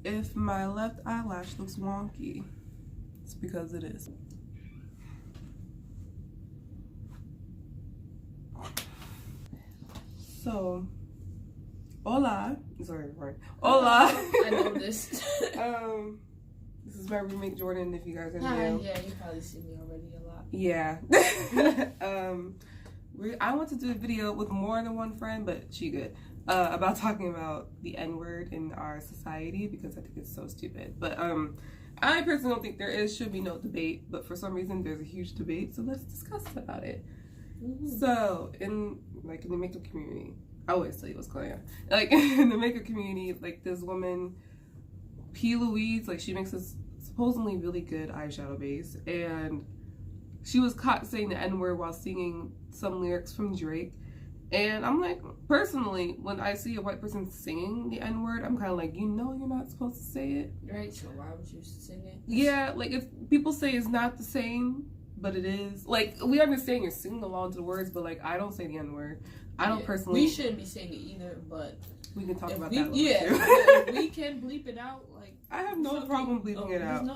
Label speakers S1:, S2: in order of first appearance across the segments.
S1: If my left eyelash looks wonky, it's because it is. So, hola. Sorry. Hola.
S2: I know this.
S1: This is my roommate Jordan. If you guys are new.
S2: Yeah, you probably see me already a lot.
S1: Yeah. I want to do a video with more than one friend, but she good. About talking about the N-word in our society because I think it's so stupid. But I personally don't think there should be no debate, but for some reason there's a huge debate, so let's discuss about it. Mm-hmm. So in the makeup community, I always tell you what's going on. Like in the makeup community, like this woman, P. Louise, like she makes this supposedly really good eyeshadow base, and she was caught saying the N-word while singing some lyrics from Drake. And I'm like, personally, when I see a white person singing the N-word, I'm kind of like, you know you're not supposed to say it.
S2: Right, so why would you sing it?
S1: Yeah, like if people say it's not the same, but it is. Like, we understand you're singing along to the words, but like, I don't say the N-word. I don't personally.
S2: We shouldn't be saying it either, but
S1: we can talk about that later.
S2: Yeah, if we can bleep it out. Like,
S1: I have no problem bleeping it out.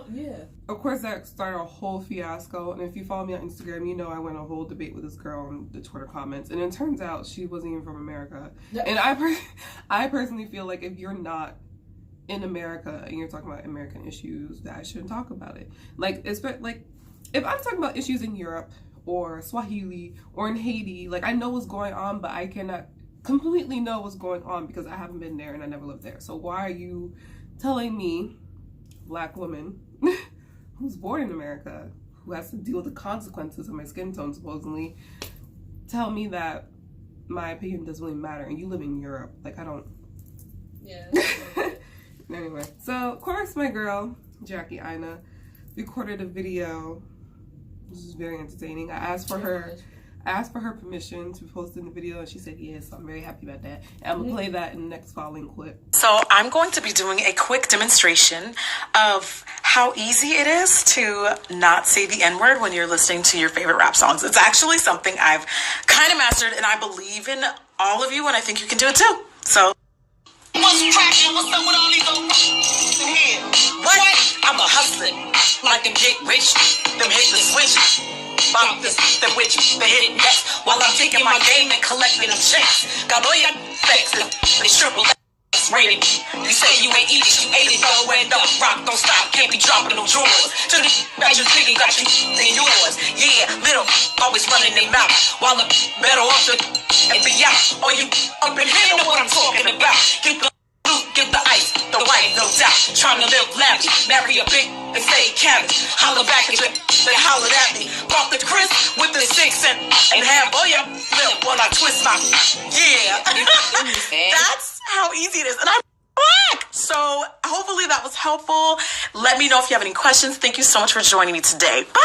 S1: Of course, that started a whole fiasco. And if you follow me on Instagram, you know I went a whole debate with this girl on the Twitter comments. And it turns out she wasn't even from America. And I personally feel like if you're not in America and you're talking about American issues, that I shouldn't talk about it. Like if I'm talking about issues in Europe or Swahili or in Haiti, like I know what's going on, but I cannot completely know what's going on because I haven't been there and I never lived there. So why are you telling me, black woman who's born in America, who has to deal with the consequences of my skin tone supposedly, tell me that my opinion doesn't really matter and you live in Europe? Like, I don't.
S2: Yeah.
S1: Anyway, so of course my girl Jackie Aina recorded a video. This is very entertaining. I asked for her permission to post in the video, and she said yes, so I'm very happy about that. And I'm going to play that in the next following clip.
S3: So I'm going to be doing a quick demonstration of how easy it is to not say the N-word when you're listening to your favorite rap songs. It's actually something I've kind of mastered, and I believe in all of you, and I think you can do it too. So. What's traction? What's up with all these old in here? What? I'm a hustler. Like them get rich, them hit the switch. Bump this, the witch, the hit next. While I'm taking my game and collecting them checks. Got all your facts, it's triple X rated. You say you ain't eat it, you ate it, though, and up. Rock don't stop, can't be dropping no drawers. To the got you thinking, got you in yours. Yeah, little, always running their mouth. While the better off the and be out. Or you up in here know what I'm talking about. Get the loot, get the ice, the white, no doubt. Trying to live lavish, marry a big and say cabbage. Holler back at you, they hollered at me. Bought the crisp with the 6 and have all your milk while I twist my yeah. That's how easy it is. And I'm black. So hopefully that was helpful. Let me know if you have any questions. Thank you so much for joining me today. Bye.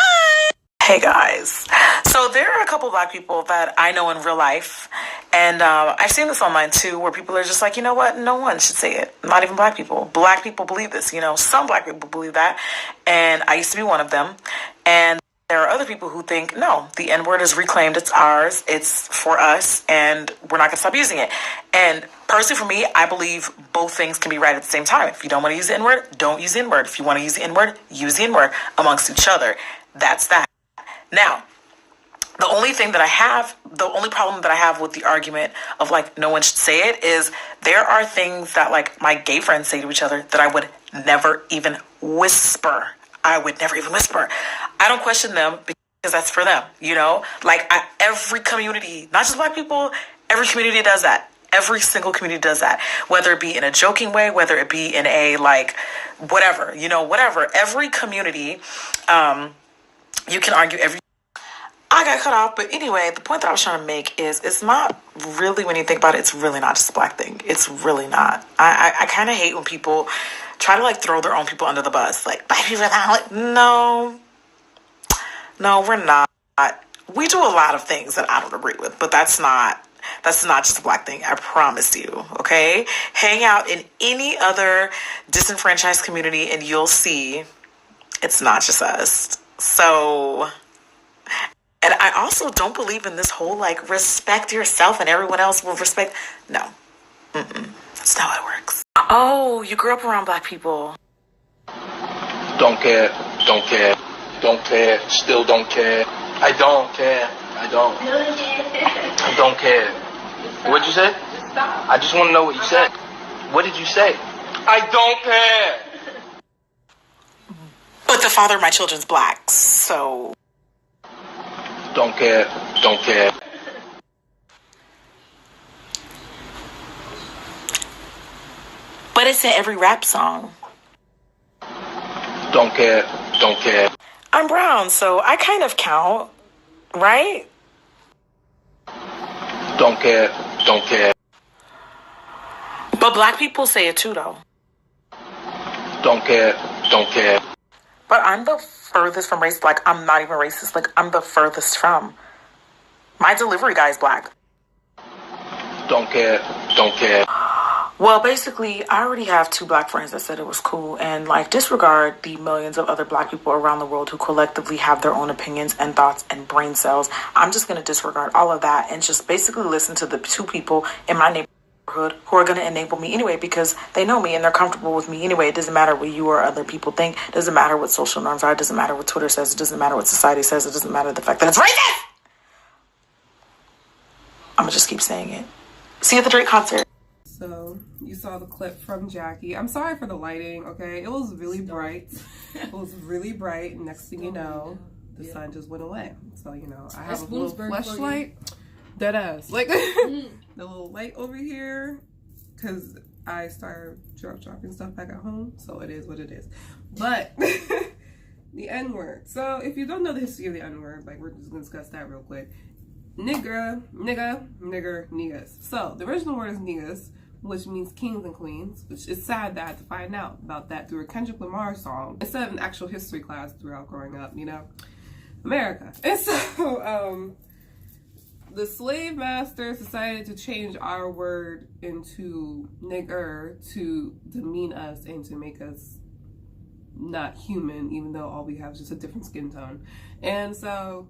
S3: Hey guys, so there are a couple black people that I know in real life, and I've seen this online too, where people are just like, you know what, no one should say it, not even black people. Black people believe this, you know, some black people believe that, and I used to be one of them, and there are other people who think, no, the N-word is reclaimed, it's ours, it's for us, and we're not going to stop using it. And personally for me, I believe both things can be right at the same time. If you don't want to use the N-word, don't use the N-word. If you want to use the N-word, use the N-word amongst each other. That's that. Now, the only problem that I have with the argument of like no one should say it is there are things that like my gay friends say to each other that I would never even whisper. I don't question them because that's for them, you know? Like every community, not just black people, every community does that. Every single community does that, whether it be in a joking way, whether it be in a like whatever, you know, whatever. Every community, you can argue I got cut off, but anyway, the point that I was trying to make is it's not really, when you think about it, it's really not just a black thing. It's really not. I kind of hate when people try to like throw their own people under the bus. Like, black people are not. No, we're not. We do a lot of things that I don't agree with, but that's not just a black thing. I promise you. Okay. Hang out in any other disenfranchised community and you'll see it's not just us. So, and I also don't believe in this whole like respect yourself and everyone else will respect. No, that's not how it works. Oh, you grew up around black people.
S4: Don't care, don't care, don't care, still don't care. I don't care, I don't. I don't care. What'd you say? I just want to know what you said. What did you say? I don't care.
S3: But the father of my children's black, so...
S4: Don't care, don't care.
S3: But it's in every rap song.
S4: Don't care, don't care.
S3: I'm brown, so I kind of count, right?
S4: Don't care, don't care.
S3: But black people say it too, though.
S4: Don't care, don't care.
S3: But I'm the furthest from race. Like, I'm not even racist. Like, I'm the furthest from. My delivery guy is black.
S4: Don't care, don't care.
S3: Well, basically, I already have 2 black friends that said it was cool. And, like, disregard the millions of other black people around the world who collectively have their own opinions and thoughts and brain cells. I'm just going to disregard all of that and just basically listen to the 2 people in my neighborhood who are going to enable me anyway, because they know me and they're comfortable with me anyway. It doesn't matter what you or other people think. It doesn't matter what social norms are. It doesn't matter what Twitter says. It doesn't matter what society says. It doesn't matter the fact that it's racist. I'm going to just keep saying it. See you at the Drake concert.
S1: So, you saw the clip from Jackie. I'm sorry for the lighting, okay? It was really bright. It was really bright. And next thing you know, the sun just went away. So, you know, I have a little flashlight. Dead ass. Like, the little light over here. Because I started dropping stuff back at home. So, it is what it is. But, the N-word. So, if you don't know the history of the N-word, like, we're just going to discuss that real quick. Nigga, niggas. So, the original word is niggas, which means kings and queens, which is sad that I had to find out about that through a Kendrick Lamar song instead of an actual history class throughout growing up, you know? America. And so, the slave masters decided to change our word into nigger to demean us and to make us not human, even though all we have is just a different skin tone. And so,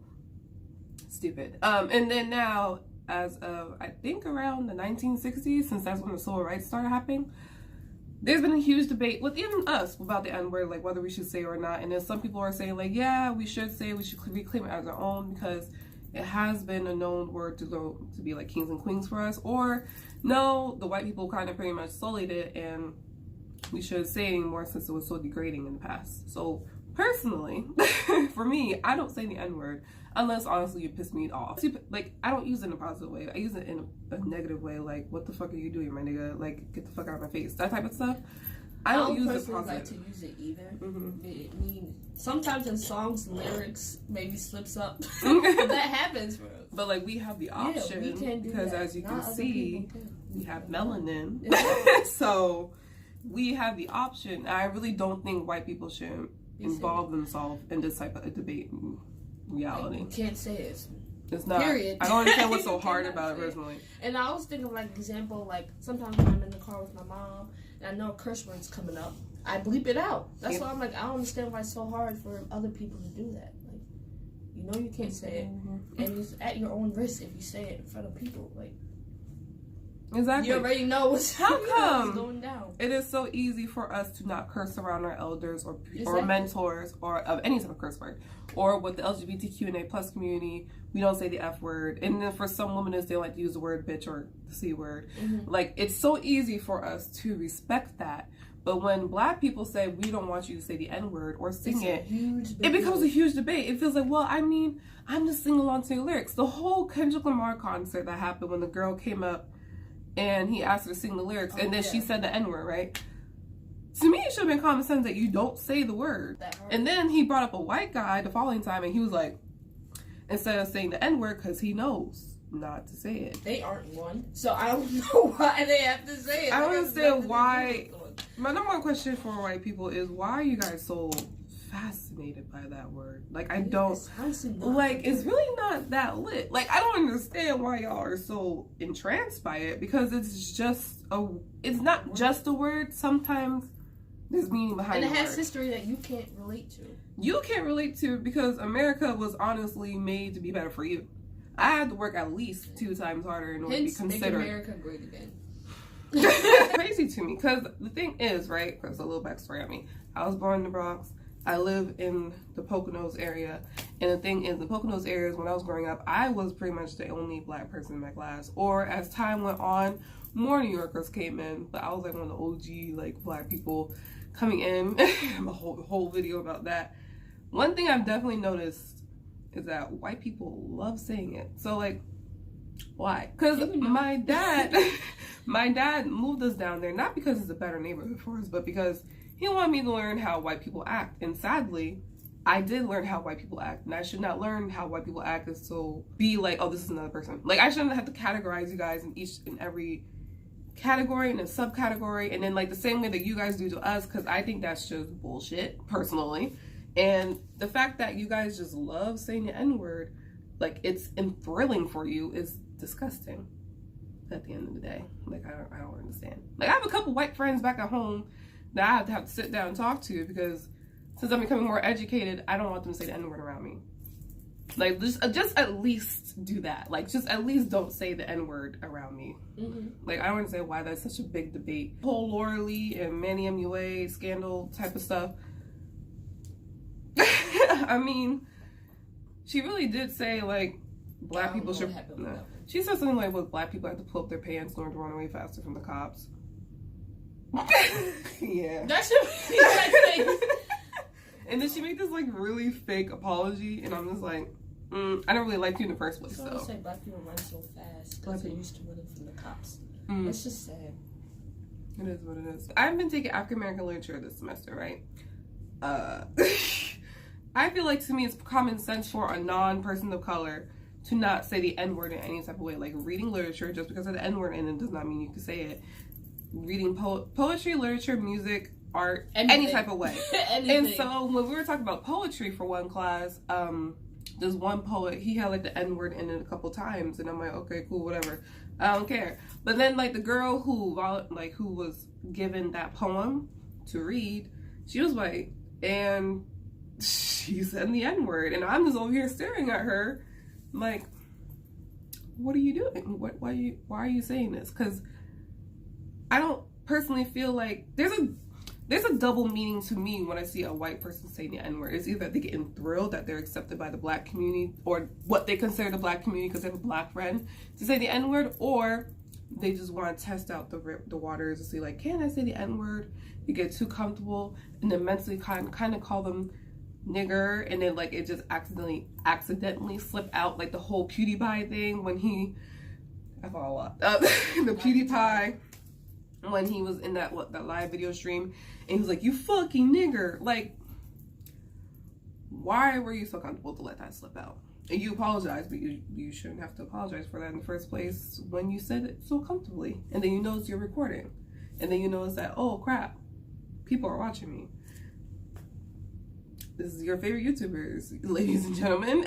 S1: stupid. And then now, as of, I think around the 1960s, since that's when the civil rights started happening, there's been a huge debate with even us about the N-word, like whether we should say it or not. And then some people are saying like, yeah, we should say it, we should reclaim it as our own because it has been a known word to be like kings and queens for us. Or no, the white people kind of pretty much sullied it and we shouldn't say it anymore since it was so degrading in the past. So personally, for me, I don't say the N-word unless honestly you piss me off. Like, I don't use it in a positive way. I use it in a negative way, like, what the fuck are you doing, my nigga? Like, get the fuck out of my face. That type of stuff. I don't use it positive.
S2: Like to use it either. I mean, sometimes in songs, lyrics maybe slips up. But that happens for us.
S1: But like, we have the option,
S2: we can do
S1: because
S2: that.
S1: as you
S2: Not
S1: can see, we have melanin.
S2: Yeah.
S1: So we have the option. I really don't think white people should involve themselves in this type of a debate reality.
S2: You can't say it.
S1: It's not.
S2: Period.
S1: I don't understand what's so hard about it personally.
S2: And I always think of like example, like sometimes when I'm in the car with my mom and I know a curse word's coming up, I bleep it out. That's why I'm like, I don't understand why it's so hard for other people to do that. Like, you know you can't say it, and it's at your own risk if you say it in front of people. Like,
S1: exactly.
S2: You already know what's going down.
S1: It is so easy for us to not curse around our elders or mentors or of any type of curse word. Or with the LGBTQ&A plus community, we don't say the F word. And then for some women, they like to use the word bitch or the C word. Like, it's so easy for us to respect that. But when black people say, we don't want you to say the N word or sing it becomes a huge debate. It feels like, well, I mean, I'm just singing along to the lyrics. The whole Kendrick Lamar concert that happened when the girl came up and he asked her to sing the lyrics, and then she said the N-word, right? To me, it should have been common sense that you don't say the word. And then he brought up a white guy the following time, and he was like, instead of saying the N-word, because he knows not to say it.
S2: They aren't one, so I don't know why they have to say it.
S1: I don't understand why. My number one question for white people is, why are you guys so fascinated by that word? Like, I don't, like, it's really not that lit. Like, I don't understand why y'all are so entranced by it, because it's just it's not just a word. Sometimes there's meaning behind it. And it has
S2: history that you can't relate to.
S1: You can't relate to because America was honestly made to be better for you. I had to work at least 2 times harder in order to be considered.
S2: Make America great again.
S1: Crazy to me. Because the thing is, right, there's a little backstory on me. I was born in the Bronx. I live in the Poconos area. And the thing is, the Poconos areas, when I was growing up, I was pretty much the only black person in my class. Or as time went on, more New Yorkers came in. But I was like one of the OG, like, black people coming in. I have a whole video about that. One thing I've definitely noticed is that white people love saying it. So, like, why? Because my dad moved us down there, not because it's a better neighborhood for us, but because he wanted me to learn how white people act. And sadly, I did learn how white people act. And I should not learn how white people act is to be like, oh, this is another person. Like, I shouldn't have to categorize you guys in each and every category and a subcategory. And then, like, the same way that you guys do to us, because I think that's just bullshit, personally. And the fact that you guys just love saying the N-word, like, it's thrilling for you, is disgusting at the end of the day. Like, I don't understand. Like, I have a couple white friends back at home that I have to sit down and talk to, because since I'm becoming more educated, I don't want them to say the N-word around me. Like, just at least do that. Like, just at least don't say the N-word around me. Like, I don't understand why that's such a big debate. Whole Laura Lee and Manny MUA scandal type of stuff. I mean, she really did say, like, black people should... She said something like, well, black people have to pull up their pants in order to run away faster from the cops. Yeah. That should be like... And then she made this, like, really fake apology, and I'm just like, I don't really like you in the first place,
S2: so. I say black people run so fast because they're used to running from the cops. It's just sad.
S1: It is what it is. I've been taking African American literature this semester, right? I feel like, to me, it's common sense for a non-person of color to not say the N-word in any type of way. Like, reading literature, just because of the N-word in it does not mean you can say it. Reading poetry, literature, music, art, any type of way. And so when we were talking about poetry for one class, there's one poet, he had, like, the N-word in it a couple times, and I'm like, okay, cool, whatever. I don't care. But then, like, the girl who was given that poem to read, she was white, and she said the N-word, and I'm just over here staring at her like, what are you doing? Why are you saying this? Because I don't personally feel like there's a double meaning to me when I see a white person saying the N-word. It's either they're getting thrilled that they're accepted by the black community, or what they consider the black community because they have a black friend to say the N-word, or they just want to test out the waters to see, like, can I say the N-word? You get too comfortable and then mentally kind of call them nigger, and then, like, it just accidentally slip out, like the whole PewDiePie thing when I thought a lot. The PewDiePie, when he was in that live video stream, and he was like, you fucking nigger. Like, why were you so comfortable to let that slip out? And you apologize, but you shouldn't have to apologize for that in the first place when you said it so comfortably. And then you notice you're recording. And then you notice that, oh crap, people are watching me. This is your favorite YouTubers, ladies and gentlemen.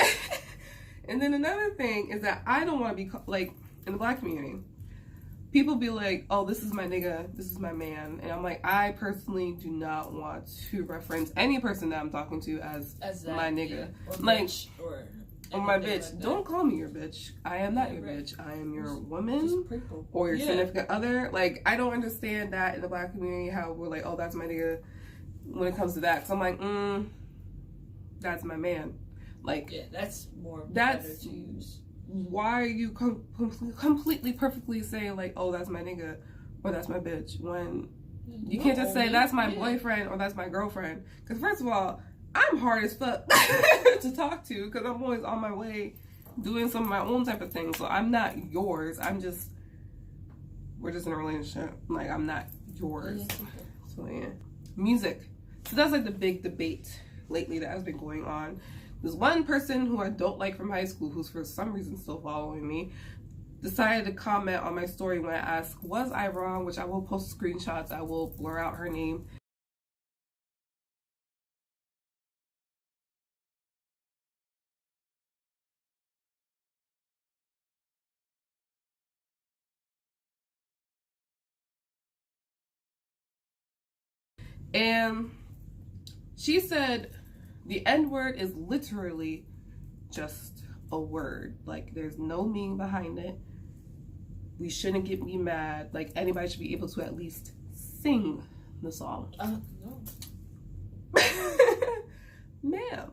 S1: And then another thing is that I don't want to be, like, in the black community, people be like, oh, this is my nigga, this is my man. And I'm like, I personally do not want to reference any person that I'm talking to as that, my nigga.
S2: Yeah. Or
S1: like,
S2: bitch, or
S1: my bitch. Like, don't call me your bitch. I am not your bitch. I am your woman or your significant other. Like, I don't understand that in the black community, how we're like, oh, that's my nigga when it comes to that. So I'm like, that's my man. Like,
S2: yeah, that's more better to use.
S1: Why are you completely perfectly saying, like, oh, that's my nigga or that's my bitch, when you can't just say that's my boyfriend or that's my girlfriend? Because first of all, I'm hard as fuck to talk to, because I'm always on my way doing some of my own type of things. So I'm not yours. We're just in a relationship. Like, I'm not yours. So yeah. Music. So that's, like, the big debate lately that has been going on. There's one person who I don't like from high school, who's for some reason still following me, decided to comment on my story when I asked, was I wrong? Which I will post screenshots. I will blur out her name. And she said the N-word is literally just a word. Like, there's no meaning behind it. We shouldn't get me mad. Like, anybody should be able to at least sing the song.
S2: No.
S1: Ma'am,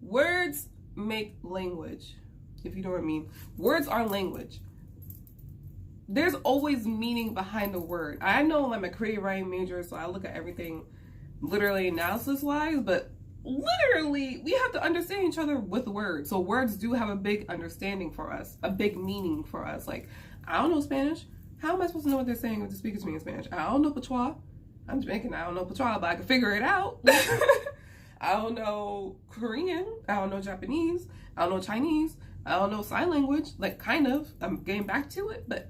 S1: words make language, if you know what I mean. Words are language. There's always meaning behind the word. I know I'm a creative writing major, so I look at everything literally analysis-wise, but literally, we have to understand each other with words. So words do have a big understanding for us, a big meaning for us. Like, I don't know Spanish. How am I supposed to know what they're saying if they're speaking to me in Spanish? I don't know Patois. I'm Jamaican. I don't know Patois, but I can figure it out. I don't know Korean. I don't know Japanese. I don't know Chinese. I don't know sign language. Like, kind of. I'm getting back to it, but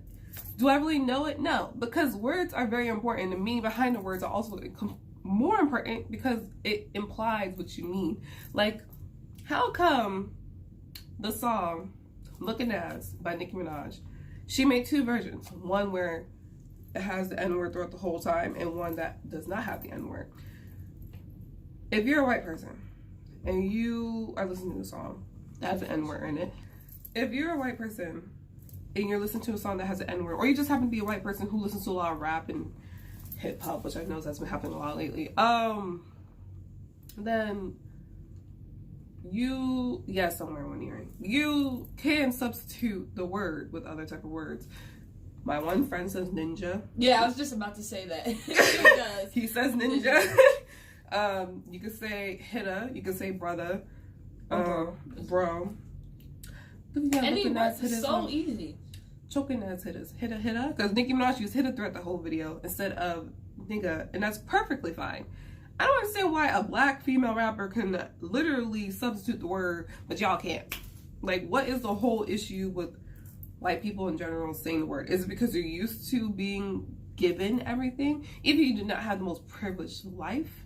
S1: do I really know it? No, because words are very important. The meaning behind the words are also more important because it implies what you mean. Like, how come the song Looking As by Nicki Minaj, she made two versions, one where it has the N-word throughout the whole time and one that does not have the N-word. If you're a white person and you are listening to a song that has an N-word in it, if you're a white person and you're listening to a song that has an N-word, or you just happen to be a white person who listens to a lot of rap and hip hop, which I know that's been happening a lot lately, then you, somewhere one earring, you can substitute the word with other type of words. My one friend says ninja.
S2: Yeah, I was just about to say that. He does.
S1: He says ninja. You could say hitter. You could say brother. Bro.
S2: Any word is so easy.
S1: Choking as hitters. Hitter. Because Nicki Minaj used hitter throughout the whole video instead of nigga. And that's perfectly fine. I don't understand why a black female rapper can literally substitute the word, but y'all can't. Like, what is the whole issue with white people in general saying the word? Is it because you're used to being given everything? Even if you do not have the most privileged life,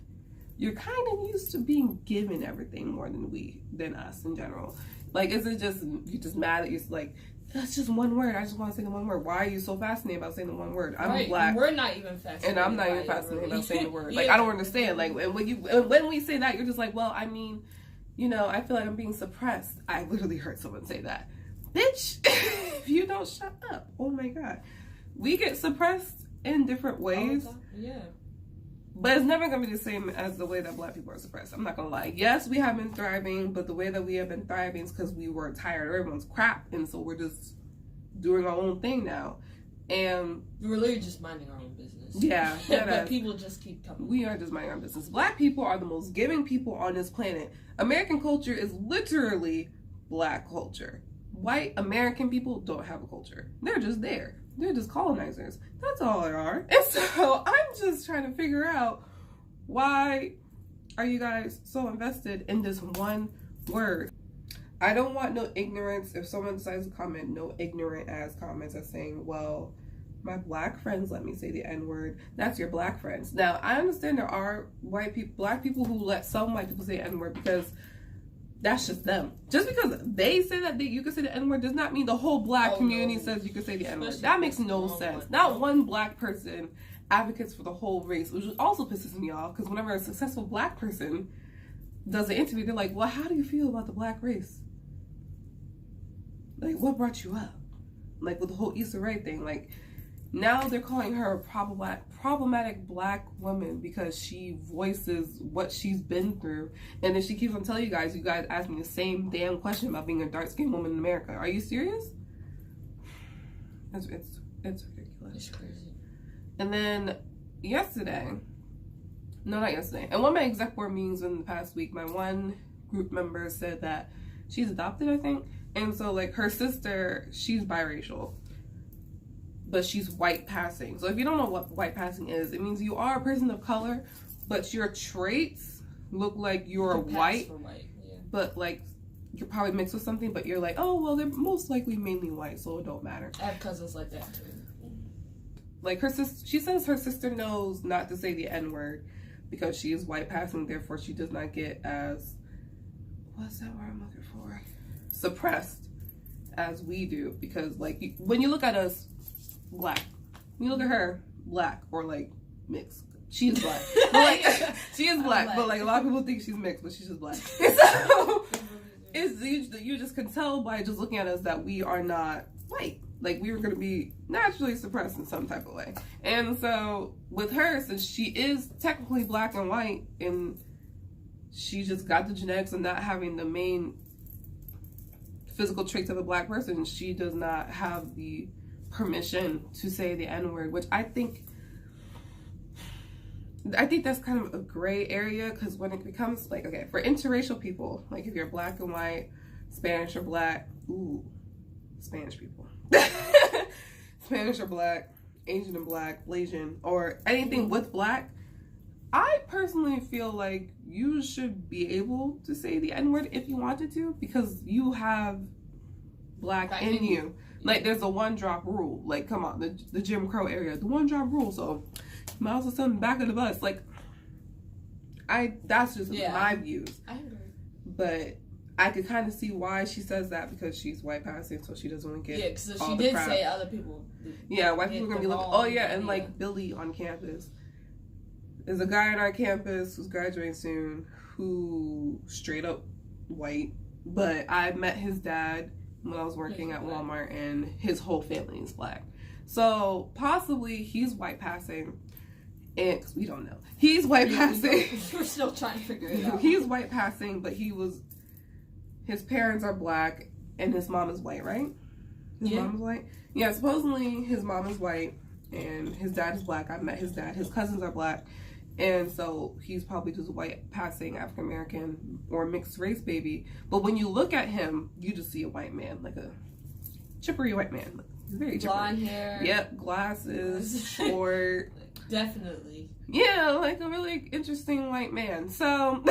S1: you're kind of used to being given everything more than us in general. Like, is it just, you're just mad at you, like, that's just one word. I just want to say the one word. Why are you so fascinated about saying the one word? I'm black.
S2: We're not even fascinated.
S1: And I'm not even fascinated about saying the word. Like, I don't understand. Like, and when we say that, you're just like, well, I mean, you know, I feel like I'm being suppressed. I literally heard someone say that. Bitch, if you don't shut up. Oh my God. We get suppressed in different ways.
S2: Yeah.
S1: But it's never going to be the same as the way that black people are suppressed. I'm not going to lie. Yes, we have been thriving, but the way that we have been thriving is because we were tired of everyone's crap. And so we're just doing our own thing now. And
S2: we're literally just minding our own business.
S1: Yeah.
S2: But people just keep coming.
S1: We are just minding our business. Black people are the most giving people on this planet. American culture is literally black culture. White American people don't have a culture. They're just there. They're just colonizers. That's all they are. And so I'm just trying to figure out, why are you guys so invested in this one word? I don't want no ignorance. If someone decides to comment, no ignorant ass comments as saying, well, my black friends let me say the N-word. That's your black friends. Now, I understand there are black people who let some white people say N-word because that's just them. Just because they say that you can say the N-word does not mean the whole black community says you can say the N-word. That makes no sense. Not one black person advocates for the whole race, which also pisses me off, because whenever a successful black person does an interview, they're like, well, how do you feel about the black race? Like, what brought you up? Like, with the whole Issa Rae thing, like, now they're calling her a problematic black woman because she voices what she's been through. And then she keeps on telling you guys ask me the same damn question about being a dark-skinned woman in America. Are you serious? It's ridiculous.
S2: It's crazy.
S1: And then not yesterday. And one of my exec board meetings in the past week, my one group member said that she's adopted, I think. And so, like, her sister, she's biracial, but she's white passing. So if you don't know what white passing is, it means you are a person of color, but your traits look like you're white, but like you're probably mixed with something, but you're like, oh, well, they're most likely mainly white, so it don't matter.
S2: I have cousins like that too.
S1: Like, her sister, she says her sister knows not to say the N-word because she is white passing, therefore she does not get as, what's that word I'm looking for? Suppressed as we do, because like when you look at us black, when you look at her black or like mixed, she's black, but like she is black, but like a lot of people think she's mixed, but she's just black. So you just can tell by just looking at us that we are not white. Like, we were going to be naturally suppressed in some type of way. And so with her, since she is technically black and white, and she just got the genetics of not having the main physical traits of a black person, she does not have the permission to say the N-word, which I think that's kind of a gray area, because when it becomes like, okay, for interracial people, like if you're black and white, Spanish or black, Spanish people, Spanish or black, Asian and black, Blasian, or anything with black, I personally feel like you should be able to say the N-word if you wanted to, because you have black in you. Like, there's a one-drop rule. Like, come on, the Jim Crow area, the one-drop rule. So, might as well send back of the bus. Like, that's just my views.
S2: I agree.
S1: But I could kind of see why she says that, because she's white passing, so she doesn't want to get
S2: because if
S1: all
S2: she
S1: the
S2: did
S1: crap.
S2: say other people.
S1: Yeah, white people are going to be like, oh yeah, and like Billy on campus. There's a guy on our campus who's graduating soon who straight up white, but I met his dad when I was working at Walmart, and his whole family is black. So possibly he's white passing, and cause we don't know, he's white passing.
S2: We're still trying to figure it out.
S1: He's white passing, but his parents are black, and his mom is white, right? His mom is white. Yeah, supposedly his mom is white, and his dad is black. I met his dad. His cousins are black. And so he's probably just white passing African American or mixed race baby. But when you look at him, you just see a white man, like a chippery white man. He's very chippery.
S2: Blonde hair.
S1: Yep, glasses, short.
S2: Definitely.
S1: Yeah, like a really interesting white man. So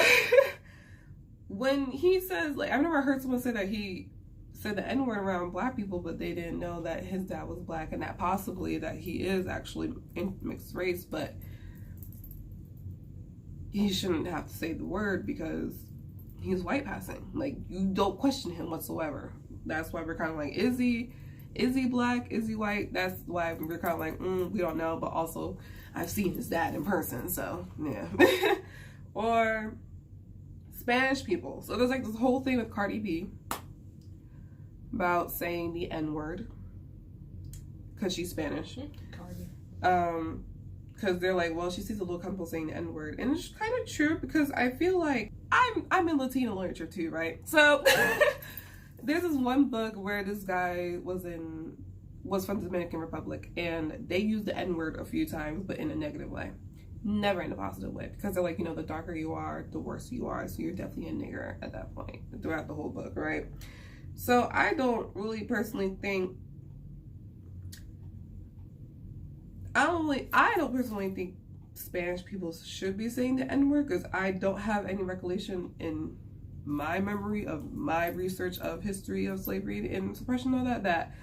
S1: when he says, like, I've never heard someone say that he said the N-word around black people, but they didn't know that his dad was black, and that possibly that he is actually in mixed race, but he shouldn't have to say the word because he's white passing. Like, you don't question him whatsoever. That's why we're kind of like, is he black? Is he white? That's why we're kind of like, we don't know. But also, I've seen his dad in person, so yeah. Or Spanish people. So there's like this whole thing with Cardi B about saying the N-word because she's Spanish.
S2: Cardi.
S1: Because they're like, well, she sees a little comfortable saying the N-word. And it's kind of true, because I feel like I'm in Latino literature too, right? So there's this one book where this guy was from the Dominican Republic, and they used the N-word a few times, but in a negative way. Never in a positive way, because they're like, the darker you are, the worse you are, so you're definitely a nigger at that point throughout the whole book, right? So I don't really personally think I don't personally think Spanish people should be saying the N-word, because I don't have any recollection in my memory of my research of history of slavery and suppression and all that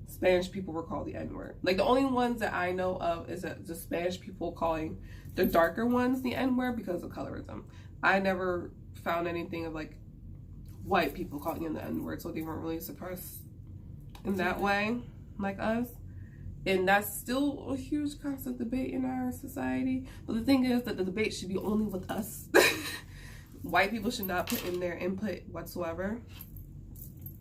S1: Spanish people were called the N-word. Like, the only ones that I know of is that the Spanish people calling the darker ones the N-word because of colorism. I never found anything of like white people calling them the N-word, so they weren't really suppressed in that way like us. And that's still a huge constant debate in our society. But the thing is that the debate should be only with us. White people should not put in their input whatsoever,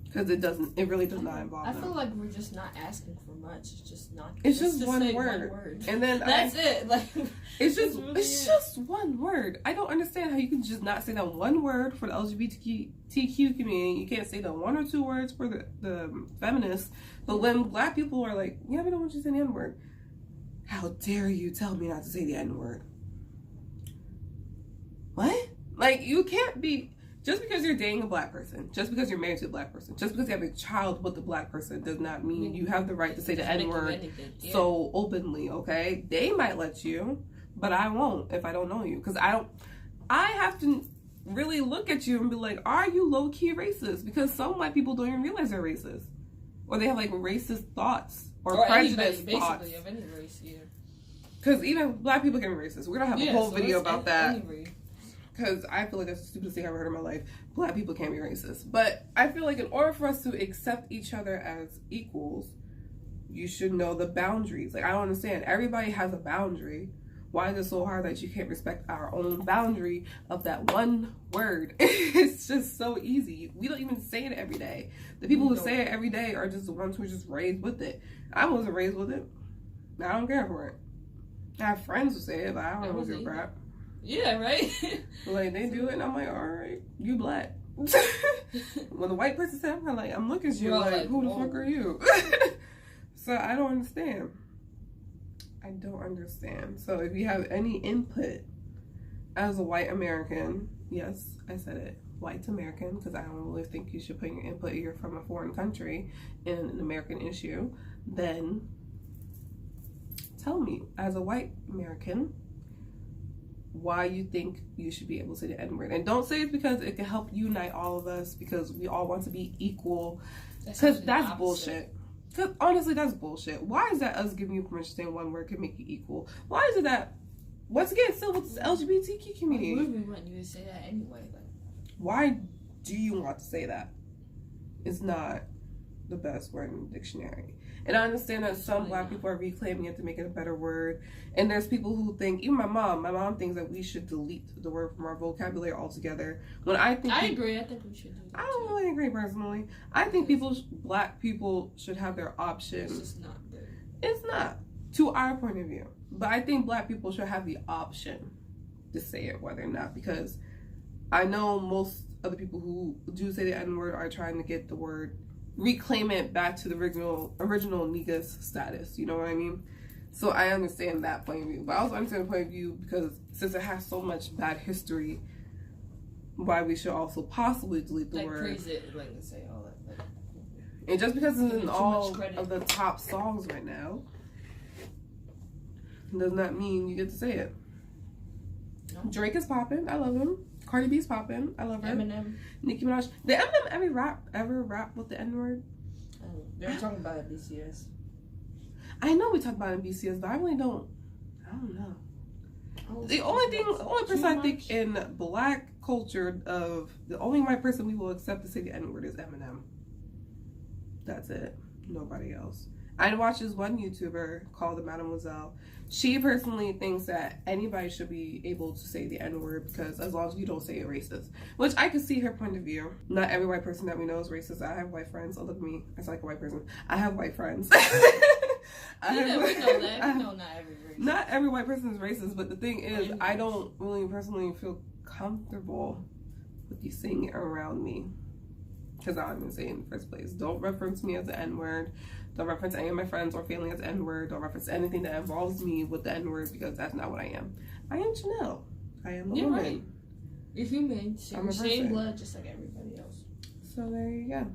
S1: because it really does not involve them.
S2: I feel like we're just not asking for much. It's just not.
S1: It's just one word. And then
S2: that's it. Like,
S1: it's just one word. I don't understand how you can just not say that one word for the LGBTQ community. You can't say the one or two words for the feminists. But when black people are like, yeah, we don't want you to say the N-word. How dare you tell me not to say the N-word? What? Like, you can't be, just because you're dating a black person, just because you're married to a black person, just because you have a child with a black person does not mean you have the right to say the N-word so openly, okay? They might let you, but I won't if I don't know you. Because I have to really look at you and be like, are you low-key racist? Because some white people don't even realize they're racist. Or they have like racist thoughts or prejudice thoughts.
S2: Basically, of any race, yeah.
S1: Because even black people can be racist. We're gonna have a whole video about that. Because I feel like that's the stupidest thing I've ever heard in my life. Black people can't be racist. But I feel like in order for us to accept each other as equals, you should know the boundaries. Like, I don't understand. Everybody has a boundary. Why is it so hard that you can't respect our own boundary of that one word? It's just so easy. We don't even say it every day. The people who say it every day are just the ones who are just raised with it. I wasn't raised with it. I don't care for it. I have friends who say it, but I don't give a crap.
S2: Yeah, right?
S1: Like, they do it, and I'm like, all right, you black. When the white person said, I'm looking at you like, who the fuck are you? So I don't understand. So if you have any input as a white American, yes, I said it, white American, because I don't really think you should put your input here from a foreign country in an American issue, then tell me, as a white American, why you think you should be able to say the N-word. And don't say it's because it can help unite all of us because we all want to be equal. Because that's bullshit. Because honestly, that's bullshit. Why is that us giving you permission to say one word can make you equal? Why is it that, once again, still with the LGBTQ community?
S2: Why would we want you to say that anyway?
S1: Why do you want to say that? It's not the best word in the dictionary. And I understand that some black people are reclaiming it to make it a better word. And there's people who think, even my mom thinks that we should delete the word from our vocabulary altogether. When I think
S2: I agree. I think we should do that.
S1: I don't really agree personally. I think black people should have their option.
S2: It's just not good.
S1: It's not, to our point of view. But I think black people should have the option to say it, whether or not, because I know most of the people who do say the N-word are trying to get the word, reclaim it back to the original niggas status, you know what I mean? So I understand that point of view, but I also understand the point of view because since it has so much bad history, why we should also possibly delete the word.
S2: Praise it, say all that.
S1: And just because it's in all of the top songs right now, does not mean you get to say it. No. Drake is popping. I love him. Cardi B's popping. I love her.
S2: Eminem.
S1: Nicki Minaj. Did Eminem ever rap with the N-word?
S2: They were talking about it at BCS.
S1: I know we talked about it in BCS, but I really don't. I don't know. The only person I think in black culture the only white person we will accept to say the N-word is Eminem. That's it. Nobody else. I watched this one YouTuber called the Mademoiselle. She personally thinks that anybody should be able to say the N-word because as long as you don't say it racist. Which I can see her point of view. Not every white person that we know is racist. I have white friends. Oh, look at me. I sound like a white person. I have white friends.
S2: We know that. We know not every race.
S1: Not every white person is racist, but the thing is, I don't really personally feel comfortable with you saying it around me. Because I don't even say it in the first place. Don't reference me as the N-word. Don't reference any of my friends or family as N-word. Don't reference anything that involves me with the N-word because that's not what I am. I am Janelle. I am a woman. Right.
S2: You're human. Same blood, just like everybody else.
S1: So there you go.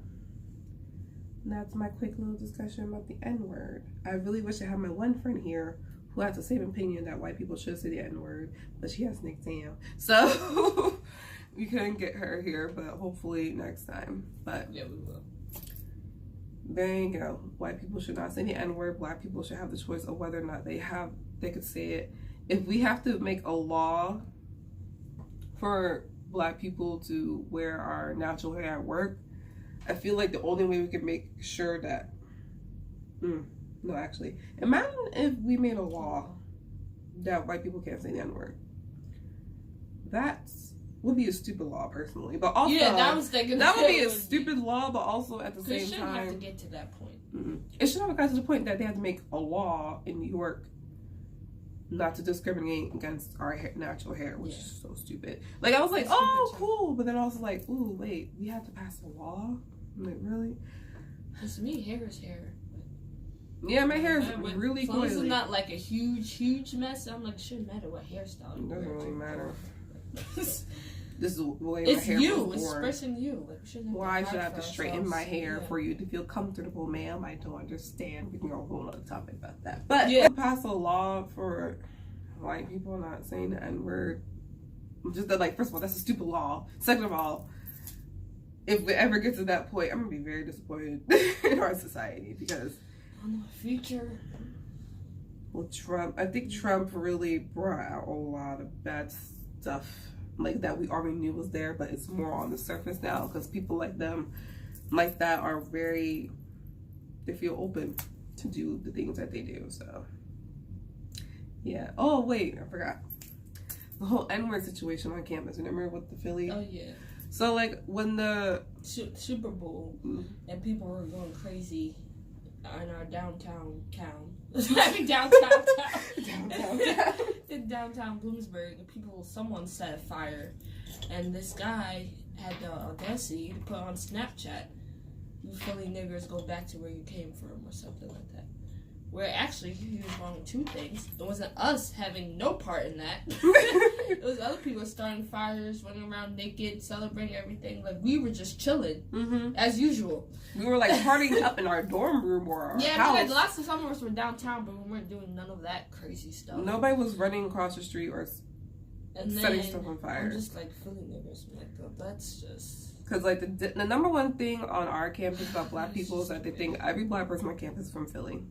S1: That's my quick little discussion about the N-word. I really wish I had my one friend here who has the same opinion that white people should say the N-word, but she has an exam. So we couldn't get her here, but hopefully next time. But
S2: yeah, we will.
S1: There you go. White people should not say the N-word. Black people should have the choice of whether or not they could say it. If we have to make a law for black people to wear our natural hair at work, I feel like the only way we can make sure that no, actually, imagine if we made a law that white people can't say the N-word. That would be a stupid law, personally. But also,
S2: yeah, that would
S1: be a stupid law, but also at the same time, it shouldn't
S2: have to get to that point.
S1: It should have got to the point that they had to make a law in New York not to discriminate against our natural hair, which is so stupid. Like, I was like, oh, cool, but then I was like, ooh, wait, we have to pass a law? I'm like, really?
S2: Because to me, hair is hair.
S1: Yeah, my hair is really coily.
S2: As long as it's not like a huge mess, I'm like, it shouldn't matter what hairstyle you wear.
S1: It doesn't really matter. This is the way
S2: it's
S1: my hair
S2: you.
S1: was born.
S2: It's expressing you. Like,
S1: why should I have to straighten my hair for you to feel comfortable, ma'am? I don't understand. We can go a whole other topic about that. But yeah, pass a law for white people not saying the N-word. Just that, like, first of all, that's a stupid law. Second of all, if we ever get to that point, I'm gonna be very disappointed in our society because
S2: future.
S1: Well, I think Trump really brought out a lot of bad stuff like that we already knew was there, but it's more on the surface now because people like them, like that, are they feel open to do the things that they do. So Yeah. Oh wait, I forgot. The whole N-word situation on campus. Remember with the Philly?
S2: Oh yeah.
S1: So like when the
S2: Super Bowl and people were going crazy in our downtown town. In downtown Bloomsburg, someone set fire, and this guy had the audacity to put on Snapchat, "You Philly niggers, go back to where you came from," or something like that. Where actually he was wrong in two things. It wasn't us having no part in that. It was other people starting fires, running around naked, celebrating everything. Like, we were just chilling, as usual.
S1: We were like partying up in our dorm room or our house.
S2: Like, lots of some of us were downtown, but we weren't doing none of that crazy stuff.
S1: Nobody was running across the street or setting stuff on fire.
S2: I'm just like, Philly niggers, like, that's just...
S1: Because, like, the number one thing on our campus about black people is that they think every black person on campus is from Philly.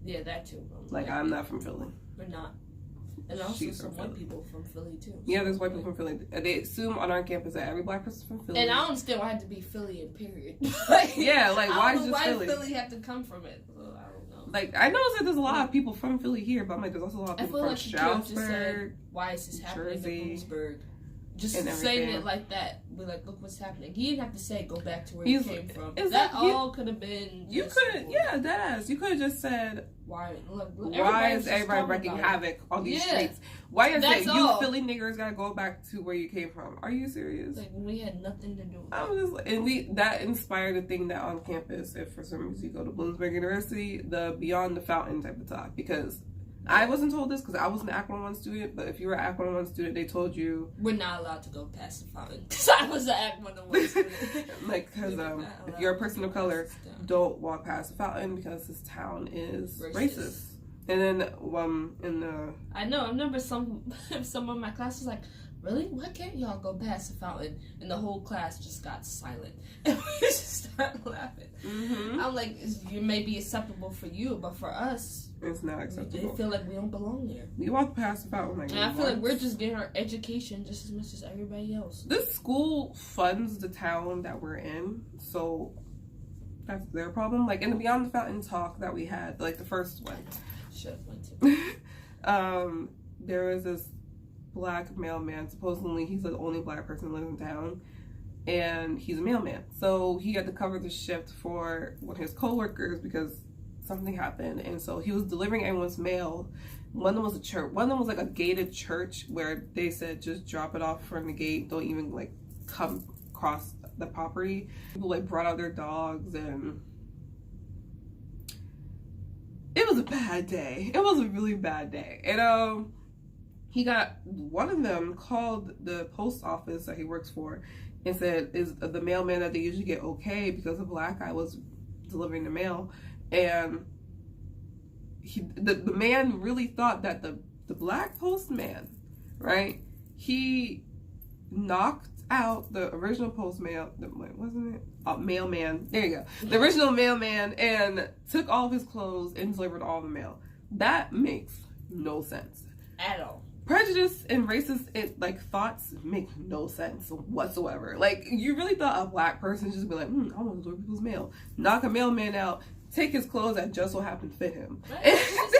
S2: Yeah, that too.
S1: Like, I'm not from Philly.
S2: We're not. And also some white people from Philly, too.
S1: Yeah, there's white people from Philly. They assume on our campus that every black person is from Philly.
S2: And I don't understand why it had to be Philly in period.
S1: Yeah, like, why is just Philly?
S2: Why Philly have to come from it? Well, I don't know.
S1: Like, I know that there's a lot of people from Philly here, but I'm like, there's also a lot of people from Stroudsburg,
S2: why is this happening
S1: Jersey,
S2: in Bloomsburg? Just saying it like that. We're like, look what's happening. He didn't have to say, go back to where you came from. That all could have been...
S1: You could, yeah, that is. You could have just said... Why is everybody wrecking havoc on these streets? Why is it you Philly niggers gotta go back to where you came from? Are you serious?
S2: Like, we had nothing to do with
S1: I was just, and that inspired a thing that on campus, if for some reason you go to Bloomsburg University, the Beyond the Fountain type of talk. Because I wasn't told this because I wasn't an Act 101 student, but if you were an Act 101 student, they told you...
S2: We're not allowed to go past the fountain. Because I was an Act 101 student.
S1: Like, because if you're a person of color, don't walk past the fountain because this town is racist. And then, in the...
S2: I know, I remember someone in my class was like, really? Why can't y'all go past the fountain? And the whole class just got silent. And we just started laughing. I'm like, it may be acceptable for you, but for us...
S1: It's not acceptable.
S2: They feel like we don't belong there.
S1: We walk past the fountain like...
S2: And I feel like we're just getting our education just as much as everybody else.
S1: This school funds the town that we're in, so that's their problem. Like, in the Beyond the Fountain talk that we had, like the first one...
S2: Should have went to.
S1: There was this black mailman. Supposedly, he's the only black person living in town, and he's a mailman. So he had to cover the shift for one of his coworkers because something happened, and so he was delivering everyone's mail. One of them was a church. One of them was like a gated church where they said just drop it off from the gate. Don't even like come across the property. People like brought out their dogs and. It was a bad day. It was a really bad day. And one of them called the post office that he works for and said, is the mailman that they usually get okay because a black guy was delivering the mail. And the man really thought that the black postman, right, he knocked out the original postman, wasn't it? Mailman. There you go. The original mailman, and took all of his clothes and delivered all the mail. That makes no sense
S2: at all.
S1: Prejudice and racist thoughts make no sense whatsoever. Like, you really thought a black person just be like, I want to deliver people's mail, knock a mailman out, take his clothes that just so happen to fit him,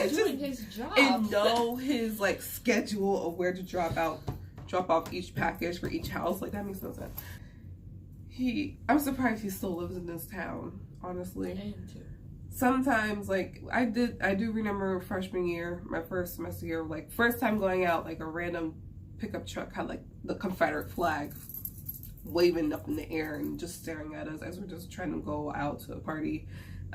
S2: doing his job,
S1: and know his like schedule of where to drop off each package for each house. Like, that makes no sense. I'm surprised he still lives in this town, honestly.
S2: I am too.
S1: Sometimes, like, I do remember freshman year, my first semester here, like, first time going out, like, a random pickup truck had, like, the Confederate flag waving up in the air and just staring at us as we're just trying to go out to a party.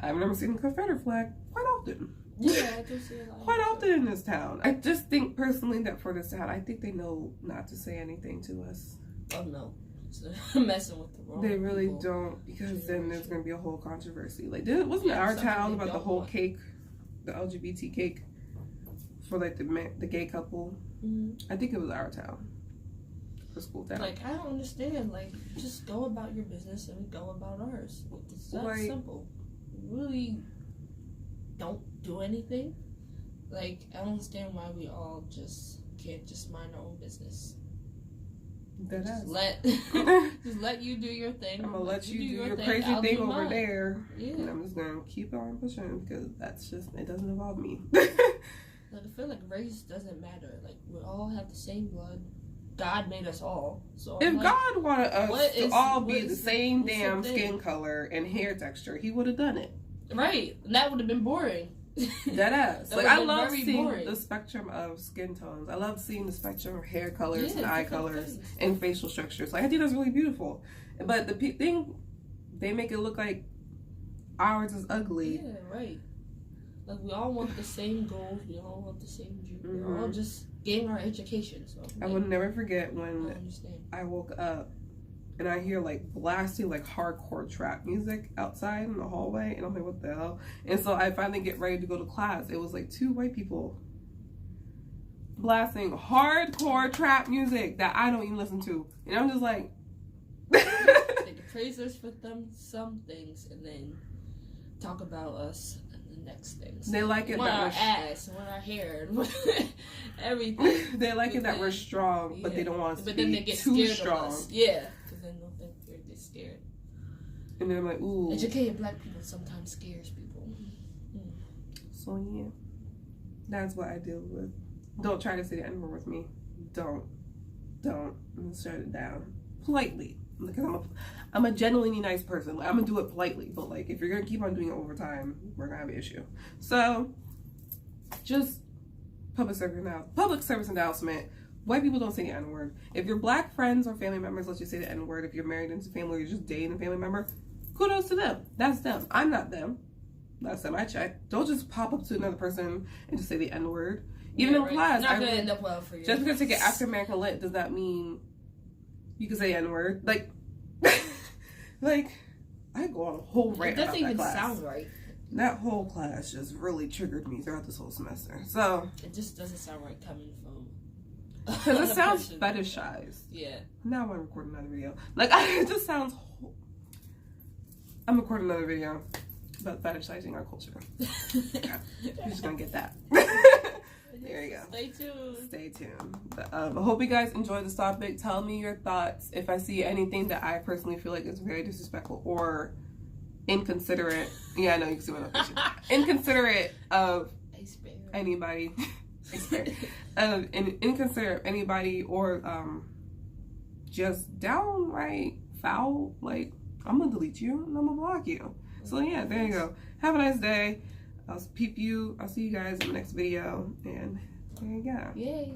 S1: I remember seeing the Confederate flag quite often.
S2: Yeah, I do see it a lot.
S1: Quite often in this town. I just think, personally, that for this town, I think they know not to say anything to us.
S2: Oh, no. Messing with the wrong
S1: They really
S2: people.
S1: Don't, because then there's going to be a whole controversy. Like, wasn't it our town about the whole cake, the LGBT cake for like the gay couple? Mm-hmm. I think it was our town, the school town.
S2: Like, I don't understand. Like, just go about your business and we go about ours. It's that simple. Really don't do anything. Like, I don't understand why we all just can't just mind our own business. Just let you do your thing.
S1: I'm gonna let you do your crazy thing over there. Yeah. And I'm just gonna keep on pushing because it doesn't involve me.
S2: Like, if feel like race doesn't matter. Like, we all have the same blood. God made us all. So
S1: if
S2: like,
S1: God wanted us to all be the same damn skin color and hair texture, he would have done it.
S2: Right. And that would have been boring.
S1: That ass. Like, I love seeing the spectrum of skin tones. I love seeing the spectrum of hair colors and eye colors and facial structures. Like, I think that's really beautiful. But the thing, they make it look like ours is ugly.
S2: Yeah, right. Like, we all want the same goals. We all want the same dream. We're all just getting our education. So
S1: I will never forget when I woke up and I hear like blasting like hardcore trap music outside in the hallway, and I'm like, what the hell? And so I finally get ready to go to class. It was like 2 white people blasting hardcore trap music that I don't even listen to, and I'm just like,
S2: they praise us for some things and then talk about us and the next things.
S1: They like it
S2: want
S1: that
S2: our
S1: we're
S2: ass, want our hair, everything.
S1: They like it that we're strong, but they don't want us to be too strong.
S2: Yeah. Then they'll think they're scared.
S1: And then I'm like, ooh.
S2: Educated black people sometimes scares people.
S1: So yeah, that's what I deal with. Don't try to say the N-word with me. Don't. I'm gonna shut it down politely, because I'm a genuinely nice person. Like, I'm gonna do it politely, but like if you're gonna keep on doing it over time, we're gonna have an issue. So just public service announcement. White people don't say the N-word. If your black friends or family members let you say the N-word, if you're married into family or you're just dating a family member, kudos to them. That's them. I'm not them. Last time I checked. Don't just pop up to another person and just say the N-word. Even in class.
S2: It's not going to end up well for you.
S1: Just because you get African American lit does not mean you can say the N-word. Like, I go on a whole rant about that class. It doesn't even sound right. That whole class just really triggered me throughout this whole semester. So
S2: it just doesn't sound right coming from.
S1: Because it sounds fetishized.
S2: Yeah.
S1: Now I'm recording another video. Like, it just sounds. I'm recording another video about fetishizing our culture. Yeah, you're just gonna get that. There you go. Stay tuned. I hope you guys enjoy this topic. Tell me your thoughts. If I see anything that I personally feel like is very disrespectful or inconsiderate. Yeah, I know you can see what I'm saying. Inconsiderate of anybody. Inconsiderate of anybody, or just downright foul, like, I'm gonna delete you and I'm gonna block you. So yeah, there you go. Have a nice day. I'll see you guys in the next video, and there you go.
S2: Yay.